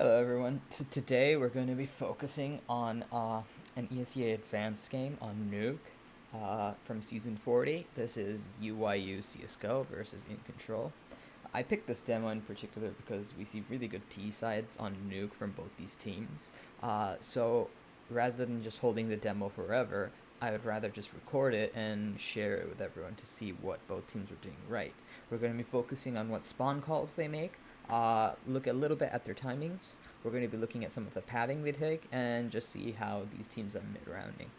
Hello everyone. Today we're going to be focusing on an ESEA Advanced game on Nuke from Season 40. This is UYU CSGO versus InControl. I picked this demo in particular because we see really good T-sides on Nuke from both these teams. So rather than just holding the demo forever, I would rather just record it and share it with everyone to see what both teams are doing right. We're going to be focusing on what spawn calls they make, look a little bit at their timings. We're going to be looking at some of the padding they take and just see how these teams are mid-rounding.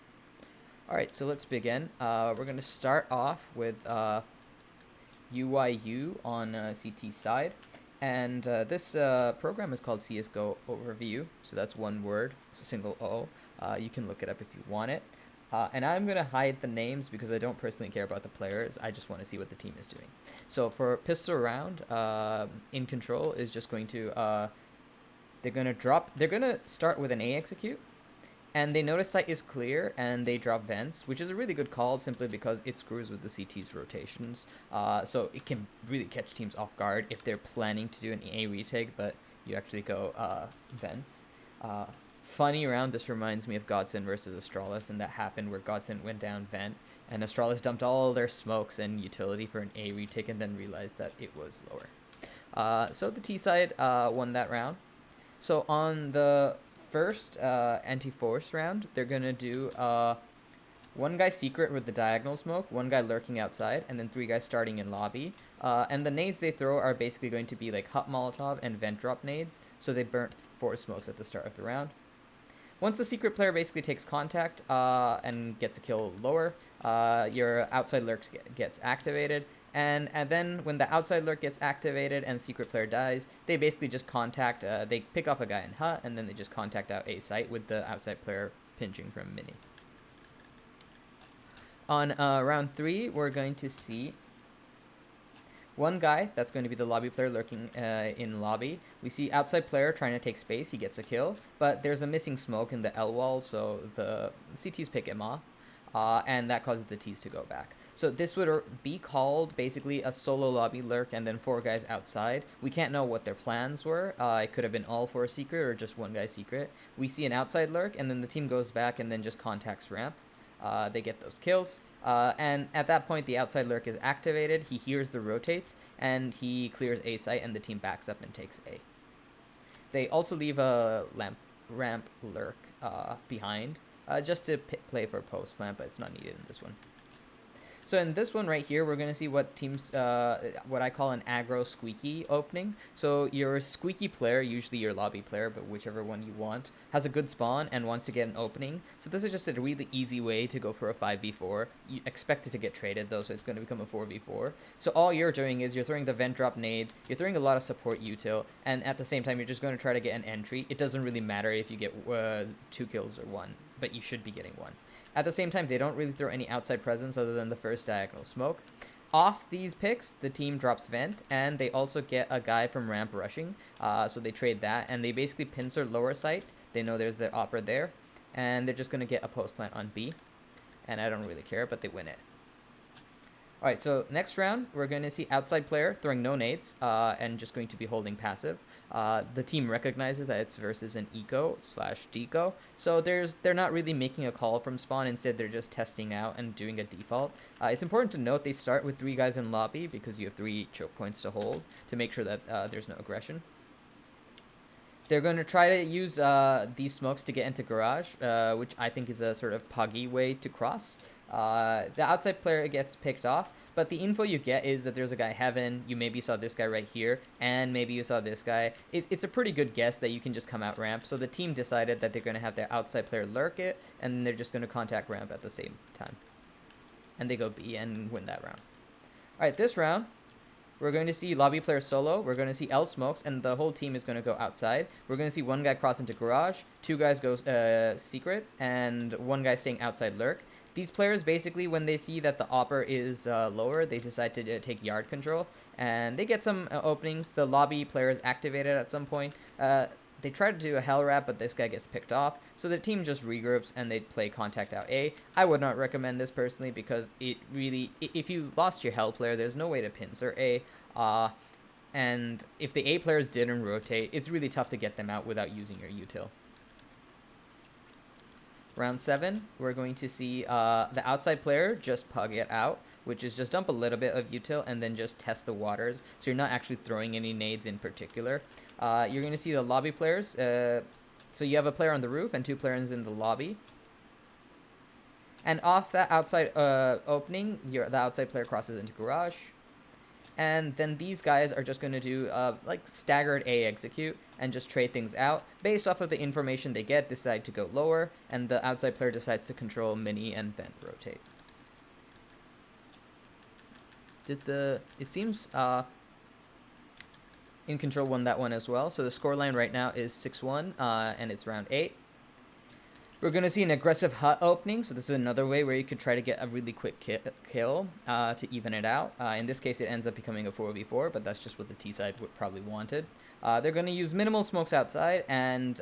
Alright, so let's begin. We're going to start off with UYU on CT side. And this program is called CSGO Overview, so that's one word, it's a single O. You can look it up if you want it. And I'm going to hide the names because I don't personally care about the players. I just want to see what the team is doing. So for pistol round, InControl is just going to, they're going to start with an A execute. And they notice site is clear, and they drop vents, which is a really good call simply because it screws with the CT's rotations. So it can really catch teams off guard if they're planning to do an A retake, but you actually go vents. Funny round, this reminds me of Godsend versus Astralis, and that happened where Godsend went down vent, and Astralis dumped all their smokes and utility for an A retake and then realized that it was lower. So the T side won that round. So on the first anti-force round, they're going to do one guy secret with the diagonal smoke, one guy lurking outside, and then three guys starting in lobby. And the nades they throw are basically going to be like hot Molotov and vent drop nades, so they burnt 4 smokes at the start of the round. Once the secret player basically takes contact and gets a kill lower, your outside lurk gets activated. And then when the outside lurk gets activated and secret player dies, they basically just contact, they pick up a guy in hut, and then they just contact out A site with the outside player pinching from mini. On round 3, we're going to see one guy, that's going to be the lobby player lurking in lobby. We see outside player trying to take space, he gets a kill, but there's a missing smoke in the L wall, so the CTs pick him off, and that causes the Ts to go back. So this would be called basically a solo lobby lurk and then 4 guys outside. We can't know what their plans were. It could have been all 4 secret or just one guy secret. We see an outside lurk, and then the team goes back and then just contacts ramp. They get those kills. And at that point, the outside lurk is activated. He hears the rotates, and he clears A site, and the team backs up and takes A. They also leave a ramp lurk behind, just to play for post plant, but it's not needed in this one. So in this one right here, we're going to see what teams, what I call an aggro squeaky opening. So your squeaky player, usually your lobby player, but whichever one you want, has a good spawn and wants to get an opening. So this is just a really easy way to go for a 5v4. You expect it to get traded though, so it's going to become a 4v4. So all you're doing is you're throwing the vent drop nades, you're throwing a lot of support util, and at the same time you're just going to try to get an entry. It doesn't really matter if you get 2 kills or 1, but you should be getting 1. At the same time, they don't really throw any outside presence other than the first diagonal smoke. Off these picks, the team drops vent, and they also get a guy from ramp rushing, so they trade that, and they basically pincer lower site. They know there's the opera there, and they're just going to get a post plant on B, and I don't really care, but they win it. Alright, so next round, we're going to see outside player throwing no nades and just going to be holding passive. The team recognizes that it's versus an eco/deco, so they're not really making a call from spawn. Instead, they're just testing out and doing a default. It's important to note they start with 3 guys in lobby because you have 3 choke points to hold to make sure that there's no aggression. They're going to try to use these smokes to get into garage, which I think is a sort of puggy way to cross. The outside player gets picked off, but the info you get is that there's a guy heaven, you maybe saw this guy right here, and maybe you saw this guy. It's a pretty good guess that you can just come out ramp, so the team decided that they're going to have their outside player lurk it, and they're just going to contact ramp at the same time. And they go B and win that round. Alright, this round, we're going to see lobby player solo, we're going to see L smokes, and the whole team is going to go outside. We're going to see one guy cross into garage, 2 guys go secret, and 1 guy staying outside lurk. These players basically, when they see that the opper is lower, they decide to take yard control, and they get some openings. The lobby player is activated at some point. They try to do a hell wrap, but this guy gets picked off, so the team just regroups and they play contact out A. I would not recommend this personally because it really, if you lost your hell player, there's no way to pincer A. And if the A players didn't rotate, it's really tough to get them out without using your util. Round 7, we're going to see the outside player just pug it out, which is just dump a little bit of util and then just test the waters. So you're not actually throwing any nades in particular. You're going to see the lobby players. So you have a player on the roof and 2 players in the lobby. And off that outside opening, the outside player crosses into garage. And then these guys are just going to do like staggered A execute and just trade things out. Based off of the information they get, decide to go lower, and the outside player decides to control mini and vent rotate. It seems InControl won that one as well. So the scoreline right now is 6-1, and it's round 8. We're going to see an aggressive hut opening, so this is another way where you could try to get a really quick kill to even it out. In this case, it ends up becoming a 4v4, but that's just what the T side would probably wanted. They're going to use minimal smokes outside, and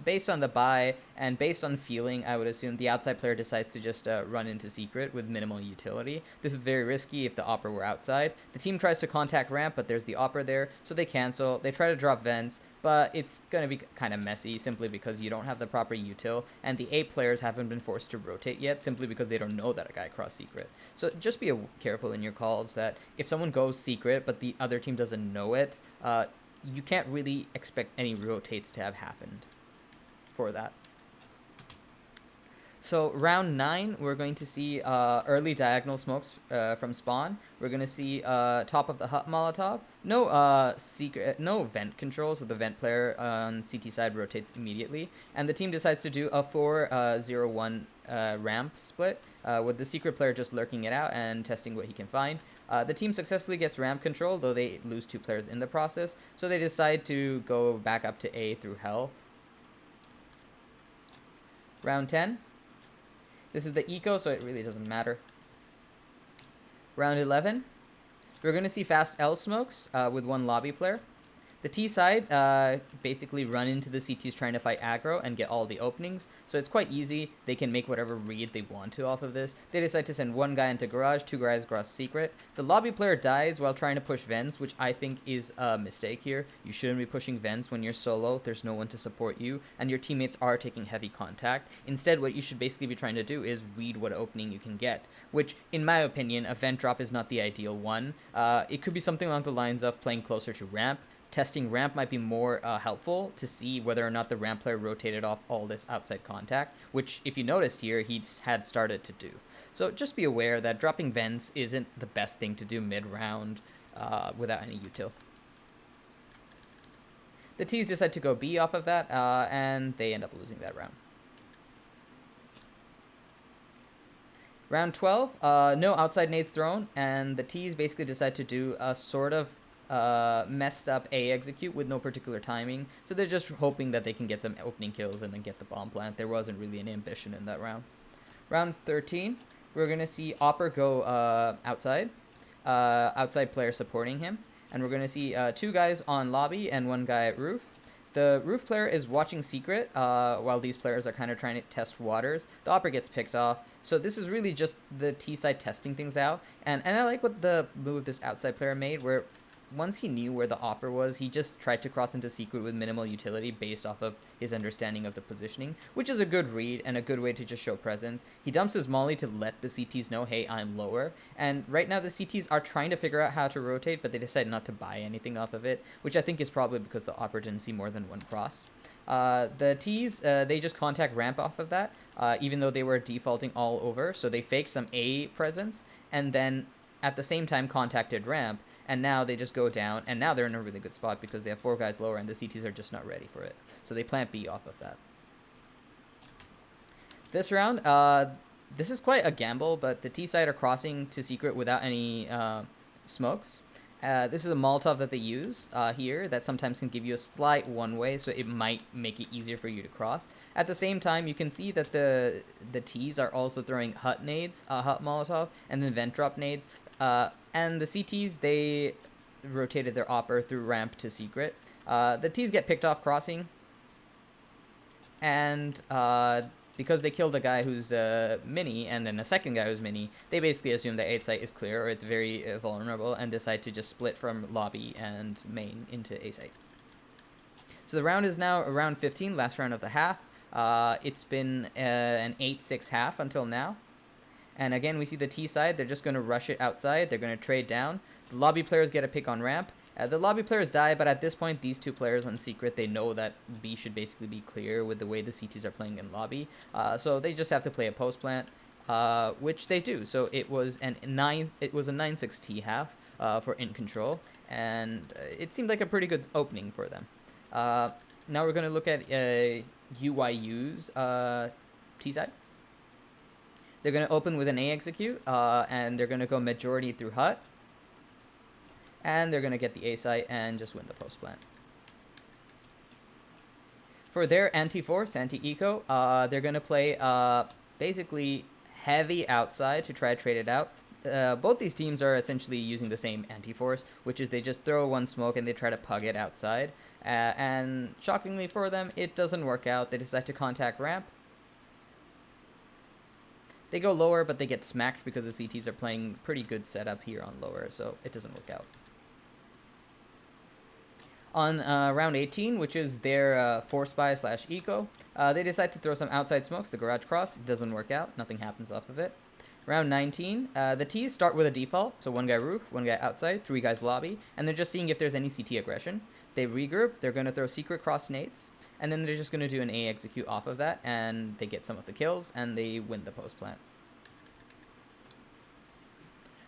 based on the buy and based on feeling, I would assume the outside player decides to just run into secret with minimal utility. This is very risky if the opper were outside. The team tries to contact ramp, but there's the opper there, so they cancel. They try to drop vents, but it's going to be kind of messy simply because you don't have the proper util, and the A players haven't been forced to rotate yet simply because they don't know that a guy crossed secret. So just be careful in your calls that if someone goes secret but the other team doesn't know it, you can't really expect any rotates to have happened for that. So round 9, we're going to see early diagonal smokes from spawn. We're going to see top of the hut Molotov. No no vent control, so the vent player on CT side rotates immediately. And the team decides to do a 4-0-1 ramp split with the secret player just lurking it out and testing what he can find. The team successfully gets ramp control, though they lose 2 players in the process. So they decide to go back up to A through hell. Round 10. This is the eco, so it really doesn't matter. Round 11. We're going to see fast L smokes with 1 lobby player. The T side basically run into the CTs trying to fight aggro and get all the openings, so it's quite easy. They can make whatever read they want to off of this. They decide to send 1 guy into garage, 2 guys cross secret. The lobby player dies while trying to push vents, which I think is a mistake here. You shouldn't be pushing vents when you're solo. There's no one to support you, and your teammates are taking heavy contact. Instead, what you should basically be trying to do is read what opening you can get, which, in my opinion, a vent drop is not the ideal one. It could be something along the lines of playing closer to ramp. Testing ramp might be more helpful to see whether or not the ramp player rotated off all this outside contact, which, if you noticed here, he had started to do. So just be aware that dropping vents isn't the best thing to do mid-round without any util. The T's decide to go B off of that, and they end up losing that round. Round 12, no outside nades thrown, and the T's basically decide to do a sort of messed up A execute with no particular timing, so they're just hoping that they can get some opening kills and then get the bomb plant. There wasn't really an ambition in that round. Round 13, we're going to see Opper go outside player supporting him, and we're going to see 2 guys on lobby and 1 guy at roof. The roof player is watching secret while these players are kind of trying to test waters. The Opper gets picked off. So this is really just the T side testing things out, and I like what the move this outside player made, where once he knew where the opper was, he just tried to cross into secret with minimal utility based off of his understanding of the positioning, which is a good read and a good way to just show presence. He dumps his molly to let the CTs know, hey, I'm lower. And right now the CTs are trying to figure out how to rotate, but they decide not to buy anything off of it, which I think is probably because the opper didn't see more than 1 cross. The T's, they just contact ramp off of that, even though they were defaulting all over. So they faked some A presence and then at the same time contacted ramp. And now they just go down, and now they're in a really good spot because they have 4 guys lower, and the CTs are just not ready for it. So they plant B off of that. This round, this is quite a gamble, but the T side are crossing to secret without any smokes. This is a Molotov that they use here that sometimes can give you a slight one-way, so it might make it easier for you to cross. At the same time, you can see that the T's are also throwing hut nades, hut Molotov, and then vent drop nades. And the CTs, they rotated their opper through ramp to secret. The T's get picked off crossing. And because they killed a guy who's mini and then a second guy who's mini, they basically assume that A site is clear or it's very vulnerable and decide to just split from lobby and main into A site. So the round is now round 15, last round of the half. It's been an 8-6 half until now. And again, we see the T side. They're just going to rush it outside. They're going to trade down. The lobby players get a pick on ramp. The lobby players die, but at this point, these two players on secret, they know that B should basically be clear with the way the CTs are playing in lobby. So they just have to play a post plant, which they do. So it was a 9-6 T half for InControl, and it seemed like a pretty good opening for them. Now we're going to look at UYU's T side. They're going to open with an A execute, and they're going to go majority through hut. And they're going to get the A site and just win the post plant. For their anti-force, anti-eco, they're going to play basically heavy outside to try to trade it out. Both these teams are essentially using the same anti-force, which is they just throw one smoke and they try to pug it outside. And shockingly for them, it doesn't work out. They decide to contact ramp. They go lower, but they get smacked because the CTs are playing pretty good setup here on lower, so it doesn't work out. On round 18, which is their force buy / eco, they decide to throw some outside smokes. The garage cross, it doesn't work out. Nothing happens off of it. Round 19, the T's start with a default, so one guy roof, one guy outside, 3 guys lobby, and they're just seeing if there's any CT aggression. They regroup, they're going to throw secret cross nades, and then they're just going to do an A execute off of that, and they get some of the kills, and they win the post plant.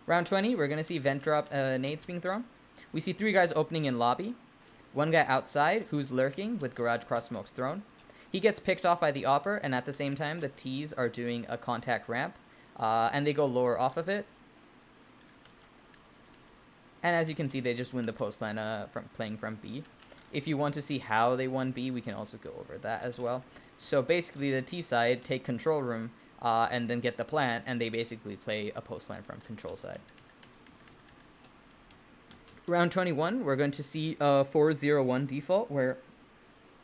Round 20, we're going to see vent drop nades being thrown. We see 3 guys opening in lobby. One guy outside who's lurking with garage cross smokes thrown. He gets picked off by the opper, and at the same time, the T's are doing a contact ramp, and they go lower off of it. And as you can see, they just win the post plant from playing from B. If you want to see how they won B, we can also go over that as well. So basically, the T side take control room and then get the plant, and they basically play a post plant from control side. Round 21, we're going to see a 4-0-1 default where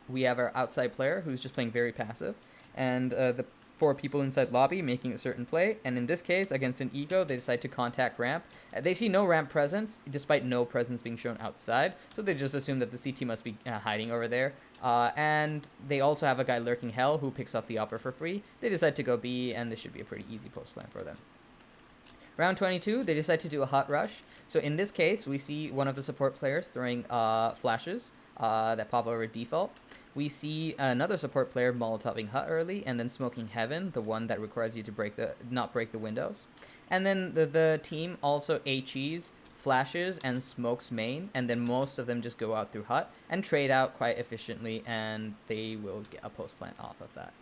we have our outside player who's just playing very passive, and the 4 people inside lobby making a certain play. And in this case, against an eco, they decide to contact ramp. They see no ramp presence, despite no presence being shown outside, so they just assume that the CT must be hiding over there. And they also have a guy lurking hell who picks off the upper for free. They decide to go B, and this should be a pretty easy post plan for them. Round 22, they decide to do a hot rush. So in this case, we see one of the support players throwing flashes that pop over default. We see another support player molotoving hut early and then smoking heaven, the one that requires you to not break the windows. And then the team also HEs, flashes, and smokes main, and then most of them just go out through hut and trade out quite efficiently, and they will get a post plant off of that.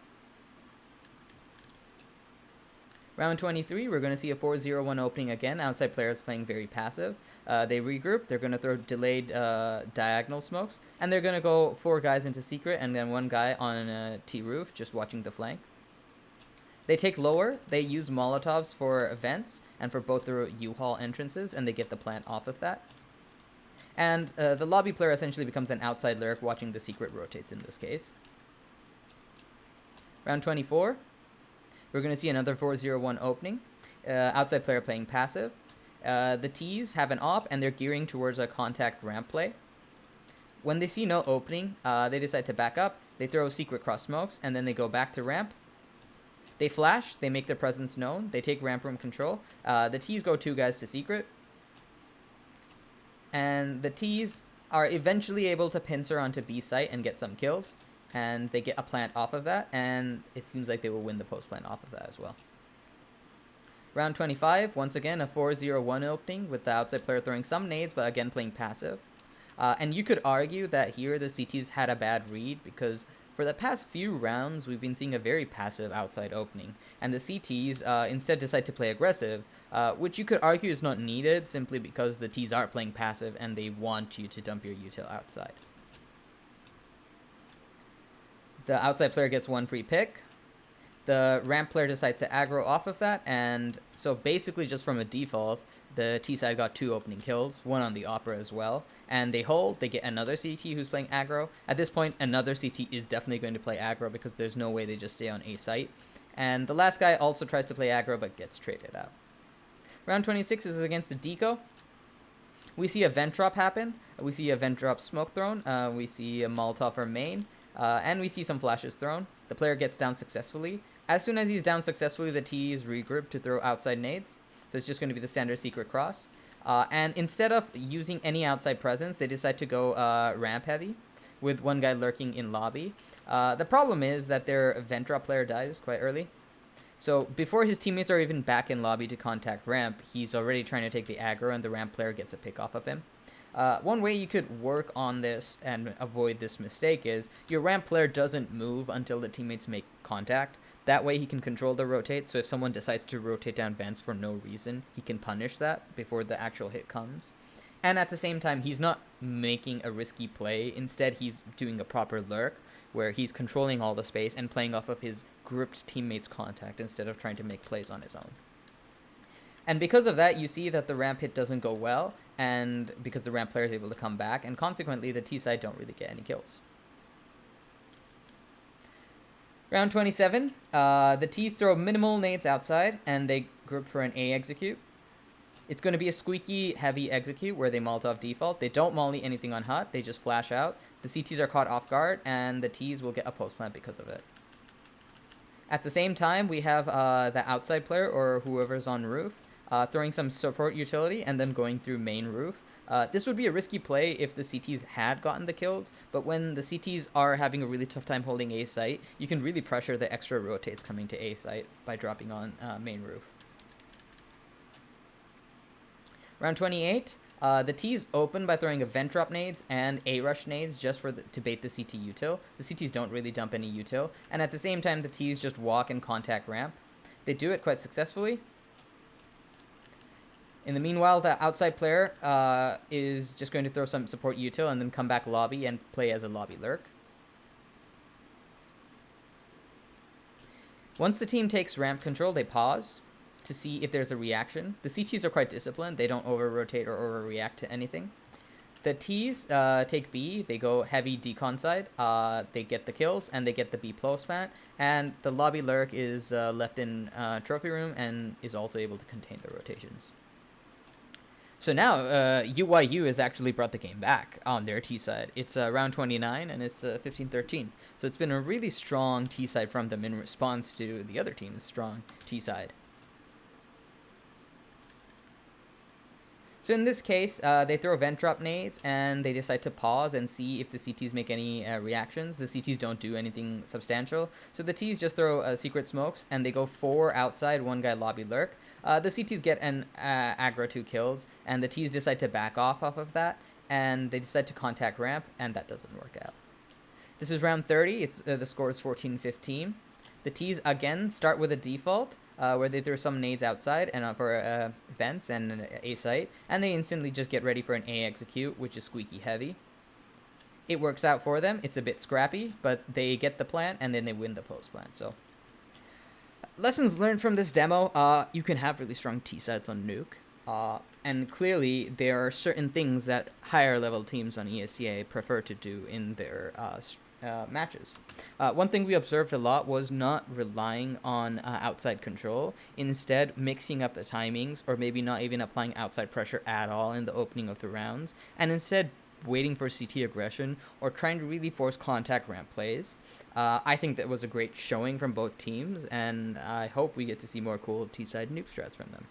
Round 23, we're going to see a 4-0-1 opening again. Outside players playing very passive. They regroup. They're going to throw delayed diagonal smokes. And they're going to go 4 guys into secret and then 1 guy on a T roof just watching the flank. They take lower. They use Molotovs for vents and for both the U-Haul entrances, and they get the plant off of that. And the lobby player essentially becomes an outside lurk watching the secret rotates in this case. Round 24. We're going to see another 4-0-1 opening. Outside player playing passive. The T's have an op, and they're gearing towards a contact ramp play. When they see no opening, they decide to back up. They throw secret cross smokes, and then they go back to ramp. They flash. They make their presence known. They take ramp room control. The T's go 2 guys to secret. And the T's are eventually able to pincer onto B site and get some kills. And they get a plant off of that, and it seems like they will win the post plant off of that as well. Round 25, once again, a 4-0-1 opening with the outside player throwing some nades, but again playing passive. And you could argue that here the CTs had a bad read, because for the past few rounds, we've been seeing a very passive outside opening. And the CTs instead decide to play aggressive, which you could argue is not needed, simply because the Ts are playing passive and they want you to dump your util outside. The outside player gets 1 free pick. The ramp player decides to aggro off of that, and so basically just from a default, the T side got 2 opening kills, 1 on the Opera as well, and they hold, they get another CT who's playing aggro. At this point, another CT is definitely going to play aggro because there's no way they just stay on A site. And the last guy also tries to play aggro but gets traded out. Round 26 is against the Deco. We see a vent drop happen, we see a vent drop smoke thrown, we see a Molotov or main, and we see some flashes thrown. The player gets down successfully. As soon as he's down successfully, the T is regrouped to throw outside nades. So it's just going to be the standard secret cross. And instead of using any outside presence, they decide to go ramp heavy with one guy lurking in lobby. The problem is that their vent drop player dies quite early. So before his teammates are even back in lobby to contact ramp, he's already trying to take the aggro and the ramp player gets a pick off of him. One way you could work on this and avoid this mistake is your ramp player doesn't move until the teammates make contact. That way he can control the rotate, so if someone decides to rotate down vents for no reason, he can punish that before the actual hit comes. And at the same time, he's not making a risky play. Instead, he's doing a proper lurk, where he's controlling all the space and playing off of his grouped teammates' contact instead of trying to make plays on his own. And because of that, you see that the ramp hit doesn't go well, and because the ramp player is able to come back, and consequently, the T side don't really get any kills. Round 27, the T's throw minimal nades outside, and they group for an A execute. It's going to be a squeaky heavy execute where they Molotov default. They don't molly anything on hut, they just flash out. The CTs are caught off guard, and the T's will get a post plant because of it. At the same time, we have the outside player, or whoever's on roof, throwing some support utility and then going through main roof. This would be a risky play if the CTs had gotten the kills, but when the CTs are having a really tough time holding A site, you can really pressure the extra rotates coming to A site by dropping on main roof. Round 28, the T's open by throwing a vent drop nades and A rush nades just to bait the CT util. The CTs don't really dump any util, and at the same time the T's just walk and contact ramp. They do it quite successfully. In the meanwhile, the outside player is just going to throw some support util and then come back lobby and play as a lobby lurk. Once the team takes ramp control, they pause to see if there's a reaction. The CTs are quite disciplined. They don't over-rotate or over-react to anything. The T's take B. They go heavy decon side. They get the kills, and they get the B post plant. And the lobby lurk is left in trophy room and is also able to contain the rotations. So now, UYU has actually brought the game back on their T side. It's round 29, and it's 15-13. So it's been a really strong T side from them in response to the other team's strong T side. So in this case, they throw vent drop nades, and they decide to pause and see if the CTs make any reactions. The CTs don't do anything substantial. So the T's just throw secret smokes, and they go 4 outside, 1 guy lobby lurk. The CTs get an aggro 2 kills, and the T's decide to back off of that, and they decide to contact ramp, and that doesn't work out. This is round 30. It's the score is 14-15. The T's again start with a default, where they throw some nades outside and for vents and an A site, and they instantly just get ready for an A execute, which is squeaky heavy. It works out for them. It's a bit scrappy, but they get the plant, and then they win the post plant. So lessons learned from this demo, you can have really strong T-sides on Nuke. And clearly, there are certain things that higher level teams on ESEA prefer to do in their matches. One thing we observed a lot was not relying on outside control, instead mixing up the timings, or maybe not even applying outside pressure at all in the opening of the rounds, and instead waiting for CT aggression or trying to really force contact ramp plays. I think that was a great showing from both teams, and I hope we get to see more cool T-side Nuke strats from them.